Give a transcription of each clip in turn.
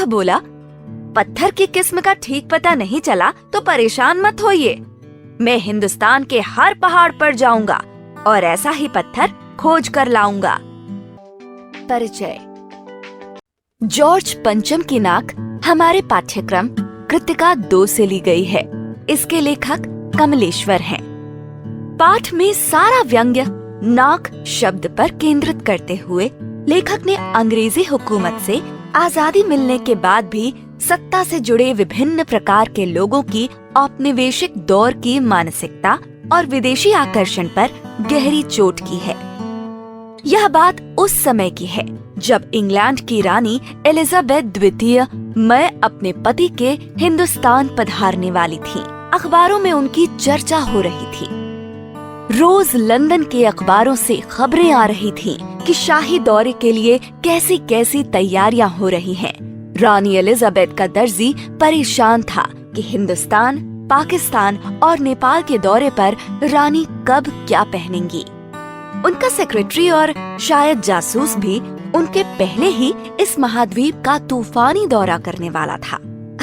बोला, पत्थर की किस्म का ठीक पता नहीं चला तो परेशान मत होइए। मैं हिंदुस्तान के हर पहाड़ पर जाऊंगा और ऐसा ही पत्थर खोज कर लाऊंगा। परिचय। जॉर्ज पंचम की नाक हमारे पाठ्यक्रम कृतिका 2 से ली गई है। इसके लेखक कमलेश्वर हैं। पाठ में सारा व्यंग्य नाक शब्द पर केंद्रित करते हुए लेखक ने अंग्रेजी हुकूमत से आजादी मिलने के बाद भी सत्ता से जुड़े विभिन्न प्रकार के लोगों की औपनिवेशिक दौर की मानसिकता और विदेशी आकर्षण पर गहरी चोट की है। यह बात उस समय की है जब इंग्लैंड की रानी एलिजाबेथ द्वितीय मई अपने पति के हिंदुस्तान पधारने वाली थी। अखबारों में उनकी चर्चा हो रही थी। रोज लंदन के अखबारों से खबरें आ रही थीं कि शाही दौरे के लिए कैसी कैसी तैयारियां हो रही हैं। रानी एलिजाबेथ का दर्जी परेशान था कि हिंदुस्तान, पाकिस्तान और नेपाल के दौरे पर रानी कब क्या पहनेंगी। उनका सेक्रेटरी और शायद जासूस भी उनके पहले ही इस महाद्वीप का तूफानी दौरा करने वाला था।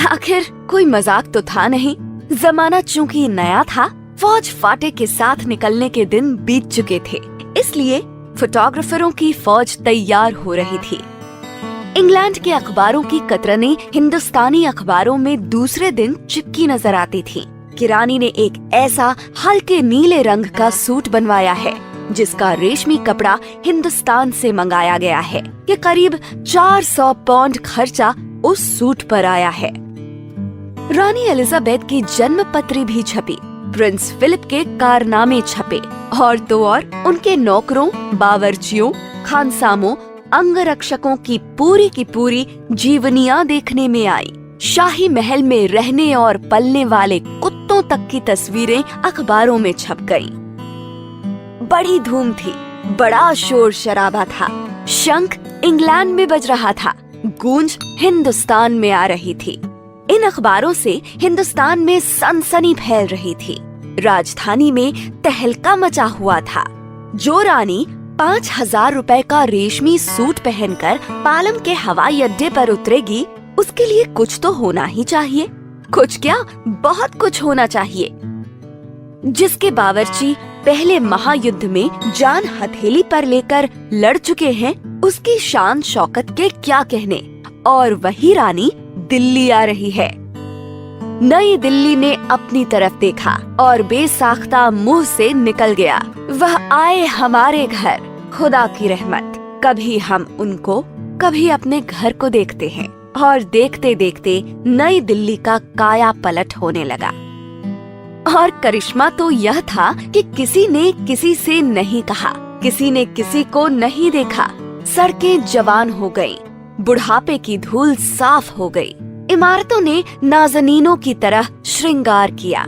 आखिर कोई मजाक तो था नहीं। जमाना चूंकि नया था, फौज फाटे के साथ निकलने के दिन बीत चुके थे, इसलिए फोटोग्राफरों की फौज तैयार हो रही थी। इंग्लैंड के अखबारों की कतरनें हिंदुस्तानी अखबारों में दूसरे दिन चिपकी नजर आती थी कि रानी ने एक ऐसा हल्के नीले रंग का सूट बनवाया है जिसका रेशमी कपड़ा हिंदुस्तान से मंगाया गया है। ये करीब 400 पाउंड खर्चा उस सूट पर आया है। रानी एलिजाबेथ की जन्म पत्री भी छपी, प्रिंस फिलिप के कारनामे छपे और तो और उनके नौकरों, बावर्चियों, खानसामों, अंगरक्षकों की पूरी जीवनियां देखने में आई। शाही महल में रहने और पलने वाले कुत्तों तक की तस्वीरें अखबारों में छप गईं। बड़ी धूम थी, बड़ा शोर शराबा था। शंख इंग्लैंड में बज रहा था, गूंज हिंदुस्तान में आ रही थी। इन अखबारों से हिंदुस्तान में सनसनी फैल रही थी। राजधानी में तहलका मचा हुआ था। जो रानी 5000 रुपए का रेशमी सूट पहनकर पालम के हवाई अड्डे पर उतरेगी, उसके लिए कुछ तो होना ही चाहिए। कुछ क्या, बहुत कुछ होना चाहिए। जिसके बावर्ची पहले महायुद्ध में जान हथेली पर लेकर लड़ चुके हैं, उसकी शान शौकत के क्या कहने। और वही रानी दिल्ली आ रही है। नई दिल्ली ने अपनी तरफ देखा और बेसाख्ता मुंह से निकल गया, वह आए हमारे घर, खुदा की रहमत। कभी हम उनको, कभी अपने घर को देखते हैं और देखते देखते नई दिल्ली का काया पलट होने लगा। और करिश्मा तो यह था कि किसी ने किसी से नहीं कहा, किसी ने किसी को नहीं देखा। सड़कें जवान हो गईं, बुढ़ापे की धूल साफ हो गई। इमारतों ने नाज़नीनों की तरह श्रृंगार किया।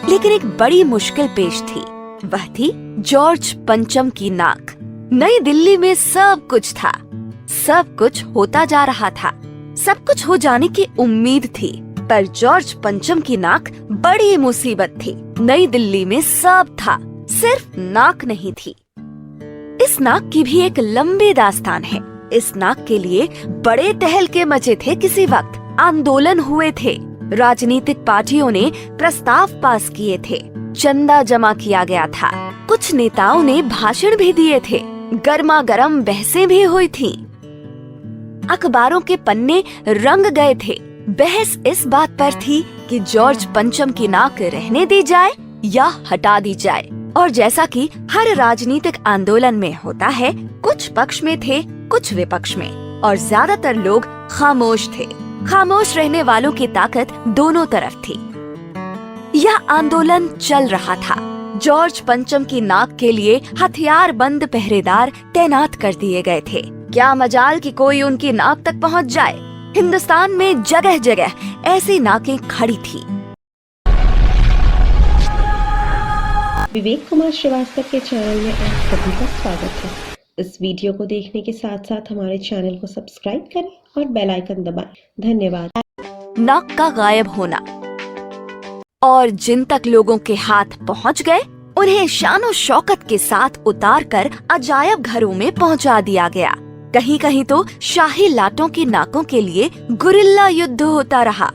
लेकिन एक बड़ी मुश्किल पेश थी, वह थी जॉर्ज पंचम की नाक। नई दिल्ली में सब कुछ था, सब कुछ होता जा रहा था, सब कुछ हो जाने की उम्मीद थी, पर जॉर्ज पंचम की नाक बड़ी मुसीबत थी। नई दिल्ली में सब था, सिर्फ नाक नहीं थी। इस नाक की भी एक लंबी दास्तान है। इस नाक के लिए बड़े तहलके मचे थे। किसी वक्त आंदोलन हुए थे, राजनीतिक पार्टियों ने प्रस्ताव पास किए थे, चंदा जमा किया गया था, कुछ नेताओं ने भाषण भी दिए थे, गर्मा गर्म बहसें भी हुई थीं। अखबारों के पन्ने रंग गए थे। बहस इस बात पर थी कि जॉर्ज पंचम की नाक रहने दी जाए या हटा दी जाए। और जैसा कि हर राजनीतिक आंदोलन में होता है, कुछ पक्ष में थे, कुछ विपक्ष में, और ज्यादातर लोग खामोश थे। खामोश रहने वालों की ताकत दोनों तरफ थी। यह आंदोलन चल रहा था। जॉर्ज पंचम की नाक के लिए हथियार बंद पहरेदार तैनात कर दिए गए थे। क्या मजाल कि कोई उनकी नाक तक पहुंच जाए। हिंदुस्तान में जगह जगह ऐसी नाकें खड़ी थी। विवेक कुमार श्रीवास्तव के चैनल में आप सभी का स्वागत है। इस वीडियो को देखने के साथ साथ हमारे चैनल को सब्सक्राइब करें और बेल आइकन दबाएं। धन्यवाद। नाक का गायब होना और जिन तक लोगों के हाथ पहुंच गए, उन्हें शानो शौकत के साथ उतारकर अजायब घरों में पहुंचा दिया गया। कहीं कहीं तो शाही लाटों की नाकों के लिए गुरिल्ला युद्ध होता रहा।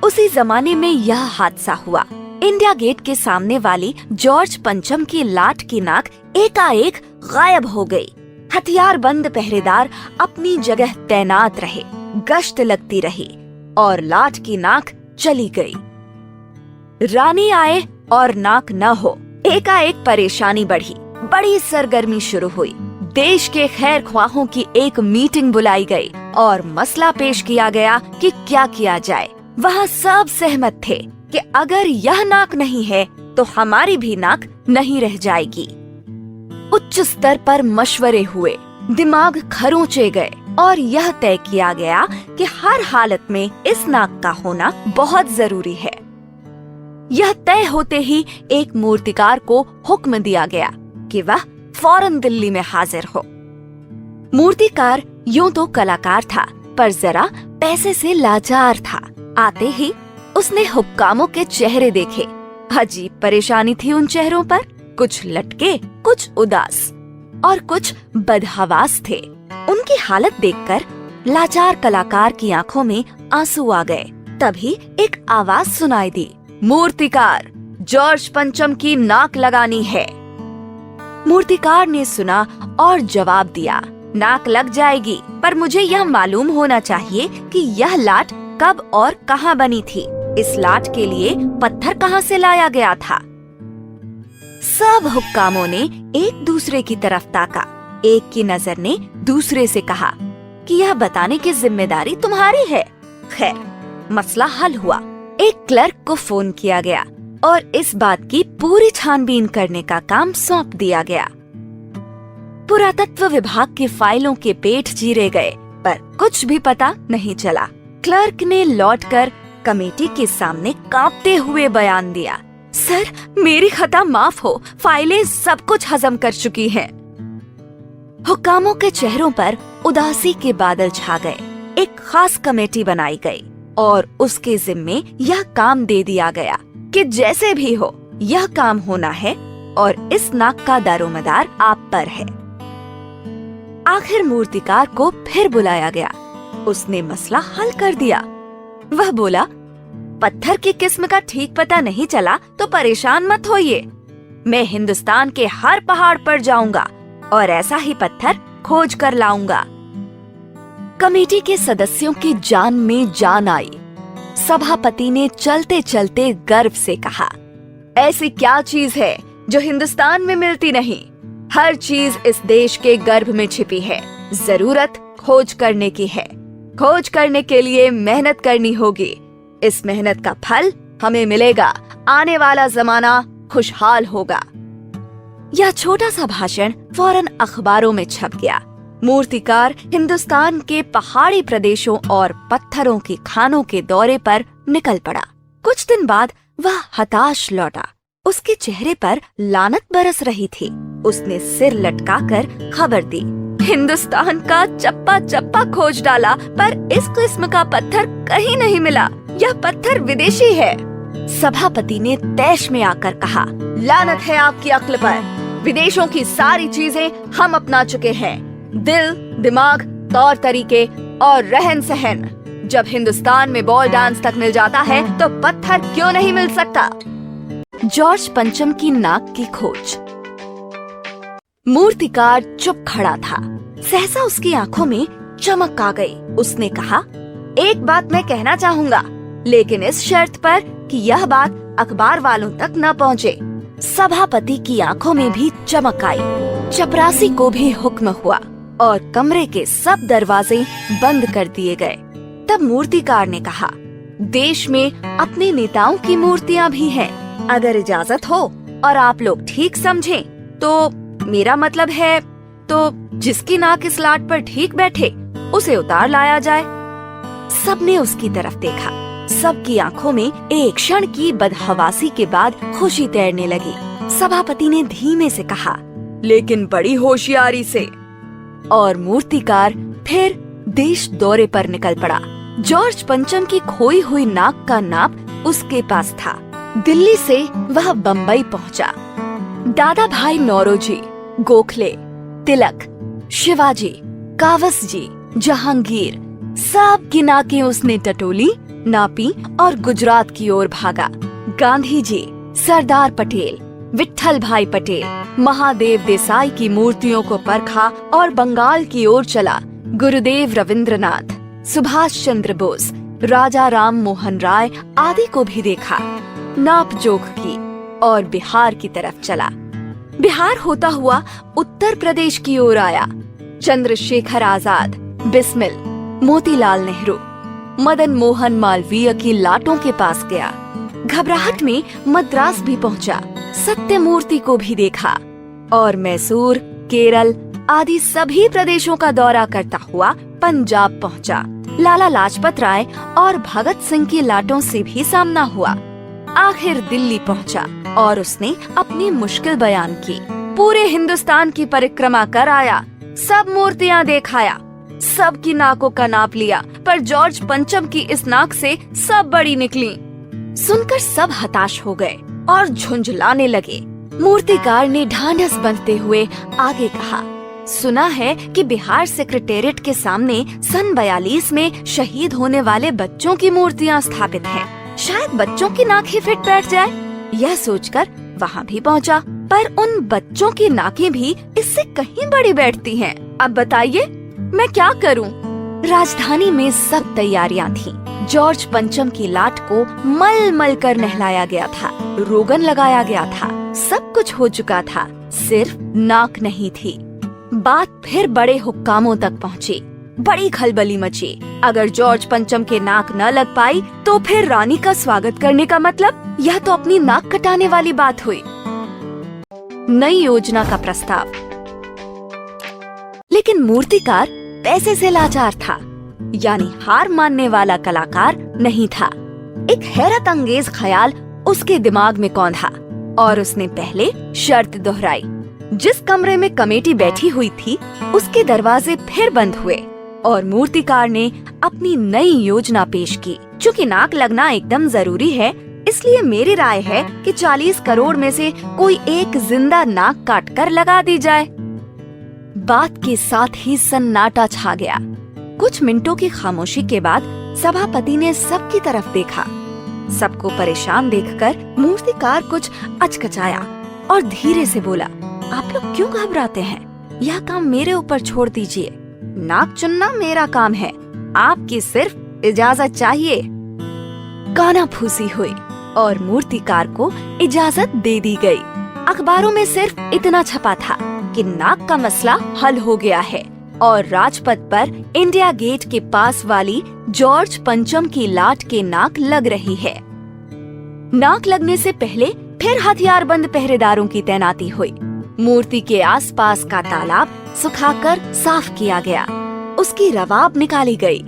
उसी जमाने में यह हादसा हुआ। इंडिया गेट के सामने वाली जॉर्ज पंचम की लाट की नाक एकाएक गायब हो गई। हथियारबंद पहरेदार अपनी जगह तैनात रहे, गश्त लगती रही और लाट की नाक चली गई। रानी आए और नाक न हो, एकाएक परेशानी बढ़ी। बड़ी सरगर्मी शुरू हुई। देश के खैर ख्वाहों की एक मीटिंग बुलाई गई और मसला पेश किया गया कि क्या किया जाए। वहाँ सब सहमत थे कि अगर यह नाक नहीं है तो हमारी भी नाक नहीं रह जाएगी। उच्च स्तर पर मशवरे हुए, दिमाग खरोंचे गए और यह तय किया गया कि हर हालत में इस नाक का होना बहुत जरूरी है। यह तय होते ही एक मूर्तिकार को हुक्म दिया गया कि वह फौरन दिल्ली में हाजिर हो। मूर्तिकार यूं तो कलाकार था, पर जरा पैसे से लाचार था। आते ही उसने हुक्कामों के चेहरे देखे। अजीब परेशानी थी उन चेहरों पर, कुछ लटके, कुछ उदास और कुछ बदहवास थे। उनकी हालत देखकर लाचार कलाकार की आंखों में आंसू आ गए। तभी एक आवाज सुनाई दी, मूर्तिकार, जॉर्ज पंचम की नाक लगानी है। मूर्तिकार ने सुना और जवाब दिया, नाक लग जाएगी, पर मुझे यह मालूम होना चाहिए कि यह लाट कब और कहाँ बनी थी। इस लाट के लिए पत्थर कहाँ से लाया गया था। सब हुक्कामों ने एक दूसरे की तरफ ताका। एक की नजर ने दूसरे से कहा कि यह बताने की जिम्मेदारी तुम्हारी है। खैर, मसला हल हुआ। एक क्लर्क को फोन किया गया और इस बात की पूरी छानबीन करने का काम सौंप दिया गया। पुरातत्व विभाग की फाइलों के पेट चीरे गए, पर कुछ भी पता नहीं चला। क्लर्क ने लौटकर कमेटी के सामने कांपते हुए बयान दिया, सर, मेरी खता माफ हो, फाइलें सब कुछ हजम कर चुकी हैं। हुक्कामों के चेहरों पर उदासी के बादल छा गए। एक खास कमेटी बनाई गई और उसके जिम्मे यह काम दे दिया गया कि जैसे भी हो यह काम होना है और इस नाक का दारोमदार आप पर है। आखिर मूर्तिकार को फिर बुलाया गया। उसने मसला हल कर दिया। वह बोला, पत्थर की किस्म का ठीक पता नहीं चला तो परेशान मत होइए। मैं हिंदुस्तान के हर पहाड़ पर जाऊंगा और ऐसा ही पत्थर खोज कर लाऊंगा। कमेटी के सदस्यों की जान में जान आई। सभापति ने चलते चलते गर्व से कहा, ऐसी क्या चीज है जो हिंदुस्तान में मिलती नहीं। हर चीज इस देश के गर्भ में छिपी है। जरूरत खोज करने की है। खोज करने के लिए मेहनत करनी होगी। इस मेहनत का फल हमें मिलेगा। आने वाला जमाना खुशहाल होगा। यह छोटा सा भाषण फौरन अखबारों में छप गया। मूर्तिकार हिंदुस्तान के पहाड़ी प्रदेशों और पत्थरों की खानों के दौरे पर निकल पड़ा। कुछ दिन बाद वह हताश लौटा। उसके चेहरे पर लानत बरस रही थी। उसने सिर लटकाकर खबर दी, हिंदुस्तान का चप्पा चप्पा खोज डाला, पर इस किस्म का पत्थर कहीं नहीं मिला। यह पत्थर विदेशी है। सभापति ने तैश में आकर कहा, लानत है आपकी अक्ल पर। विदेशों की सारी चीजें हम अपना चुके हैं। दिल, दिमाग, तौर तरीके और रहन सहन। जब हिंदुस्तान में बॉल डांस तक मिल जाता है तो पत्थर क्यों नहीं मिल सकता। जॉर्ज पंचम की नाक की खोज। मूर्तिकार चुप खड़ा था। सहसा उसकी आंखों में चमक आ गई। उसने कहा, एक बात मैं कहना चाहूँगा, लेकिन इस शर्त पर कि यह बात अखबार वालों तक न पहुँचे। सभापति की आंखों में भी चमक आई। चपरासी को भी हुक्म हुआ और कमरे के सब दरवाजे बंद कर दिए गए। तब मूर्तिकार ने कहा, देश में अपने नेताओं की मूर्तियाँ भी हैं। अगर इजाजत हो और आप लोग ठीक समझें तो मेरा मतलब है तो जिसकी नाक इस लाट पर ठीक बैठे उसे उतार लाया जाए। सबने उसकी तरफ देखा। सबकी आंखों में एक क्षण की बदहवासी के बाद खुशी तैरने लगी। सभापति ने धीमे से कहा, लेकिन बड़ी होशियारी से। और मूर्तिकार फिर देश दौरे पर निकल पड़ा। जॉर्ज पंचम की खोई हुई नाक का नाप उसके पास था। दिल्ली से वह बम्बई पहुंचा। दादा भाई नौरोजी, गोखले, तिलक, शिवाजी, कावस जी, जहांगीर, सब की नाकें उसने टटोली, नापी और गुजरात की ओर भागा। गांधी जी, सरदार पटेल, विट्ठल भाई पटेल, महादेव देसाई की मूर्तियों को परखा और बंगाल की ओर चला। गुरुदेव रविंद्रनाथ, सुभाष चंद्र बोस, राजा राम मोहन राय आदि को भी देखा। नाप जोख की और बिहार की तरफ चला। बिहार होता हुआ उत्तर प्रदेश की ओर आया। चंद्रशेखर आजाद, बिस्मिल, मोतीलाल नेहरू, मदन मोहन मालवीय की लाटों के पास गया। घबराहट में मद्रास भी पहुंचा। सत्यमूर्ति को भी देखा और मैसूर, केरल आदि सभी प्रदेशों का दौरा करता हुआ पंजाब पहुंचा। लाला लाजपत राय और भगत सिंह की लाटों से भी सामना हुआ। आखिर दिल्ली पहुंचा और उसने अपनी मुश्किल बयान की। पूरे हिंदुस्तान की परिक्रमा कर आया, सब मूर्तियां देखाया, सबकी नाकों का नाप लिया, पर जॉर्ज पंचम की इस नाक से सब बड़ी निकली। सुनकर सब हताश हो गए और झुंझलाने लगे। मूर्तिकार ने ढांढस बंधते हुए आगे कहा, सुना है कि बिहार सेक्रेटेरिएट के सामने सन 42 में शहीद होने वाले बच्चों की मूर्तियां स्थापित हैं। शायद बच्चों की नाक ही फिट बैठ जाए। यह सोचकर वहां भी पहुंचा, पर उन बच्चों की नाकें भी इससे कहीं बड़ी बैठती हैं। अब बताइए मैं क्या करूं? राजधानी में सब तैयारियां थीं। जॉर्ज पंचम की लाट को मल मल कर नहलाया गया था, रोगन लगाया गया था, सब कुछ हो चुका था, सिर्फ नाक नहीं थी। बात फिर बड़े हुक्कामों तक पहुंची। बड़ी खलबली मची। अगर जॉर्ज पंचम के नाक न लग पाई तो फिर रानी का स्वागत करने का मतलब यह तो अपनी नाक कटाने वाली बात हुई। नई योजना का प्रस्ताव। लेकिन मूर्तिकार पैसे से लाचार था, यानी हार मानने वाला कलाकार नहीं था। एक हैरत अंगेज ख्याल उसके दिमाग में कौंधा और उसने पहले शर्त दोहराई। जिस कमरे में कमेटी बैठी हुई थी उसके दरवाजे फिर बंद हुए और मूर्तिकार ने अपनी नई योजना पेश की। चूँकि नाक लगना एकदम जरूरी है, इसलिए मेरी राय है कि 40 करोड़ में से कोई एक जिंदा नाक काट कर लगा दी जाए। बात के साथ ही सन्नाटा छा गया। कुछ मिनटों की खामोशी के बाद सभापति ने सबकी तरफ देखा। सबको परेशान देखकर मूर्तिकार कुछ अचकचाया और धीरे से बोला, आप लोग क्यों घबराते हैं? यह काम मेरे ऊपर छोड़ दीजिए। नाक चुनना मेरा काम है, आपकी सिर्फ इजाजत चाहिए। कानाफूसी हुई और मूर्तिकार को इजाजत दे दी गई। अखबारों में सिर्फ इतना छपा था कि नाक का मसला हल हो गया है और राजपथ पर इंडिया गेट के पास वाली जॉर्ज पंचम की लाट के नाक लग रही है। नाक लगने से पहले फिर हथियारबंद पहरेदारों की तैनाती हुई। मूर्ति के आसपास का तालाब सुखाकर साफ किया गया, उसकी रवाब निकाली गई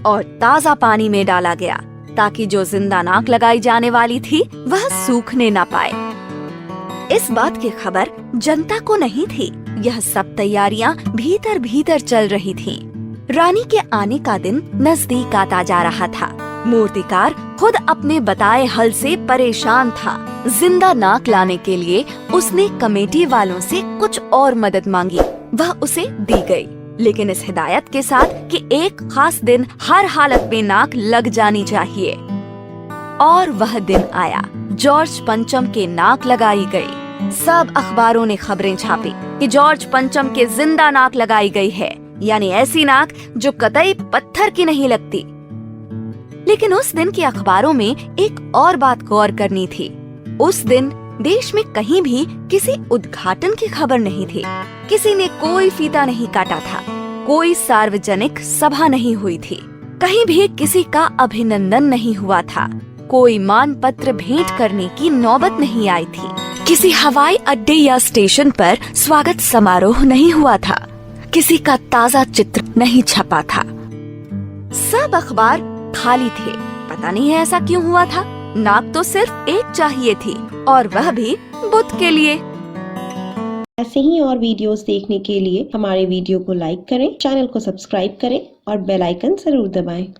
और ताज़ा पानी में डाला गया ताकि जो जिंदा नाक लगाई जाने वाली थी वह सूखने न पाए। इस बात की खबर जनता को नहीं थी। यह सब तैयारियां भीतर भीतर चल रही थीं। रानी के आने का दिन नजदीक आता जा रहा था। मूर्तिकार खुद अपने बताए हल से परेशान था। जिंदा नाक लाने के लिए उसने कमेटी वालों से कुछ और मदद मांगी, वह उसे दी गई, लेकिन इस हिदायत के साथ कि एक खास दिन हर हालत में नाक लग जानी चाहिए। और वह दिन आया। जॉर्ज पंचम के नाक लगाई गई। सब अखबारों ने खबरें छापी कि जॉर्ज पंचम के जिंदा नाक लगाई गई है, यानी ऐसी नाक जो कतई पत्थर की नहीं लगती। लेकिन उस दिन के अखबारों में एक और बात गौर करनी थी। उस दिन देश में कहीं भी किसी उद्घाटन की खबर नहीं थी। किसी ने कोई फीता नहीं काटा था, कोई सार्वजनिक सभा नहीं हुई थी, कहीं भी किसी का अभिनंदन नहीं हुआ था, कोई मान पत्र भेंट करने की नौबत नहीं आई थी, किसी हवाई अड्डे या स्टेशन पर स्वागत समारोह नहीं हुआ था, किसी का ताज़ा चित्र नहीं छपा था। सब अखबार खाली थे। पता नहीं है ऐसा क्यों हुआ था। नाक तो सिर्फ एक चाहिए थी और वह भी बुद्ध के लिए। ऐसे ही और वीडियोस देखने के लिए हमारे वीडियो को लाइक करें, चैनल को सब्सक्राइब करें और बेल आइकन जरूर दबाएं।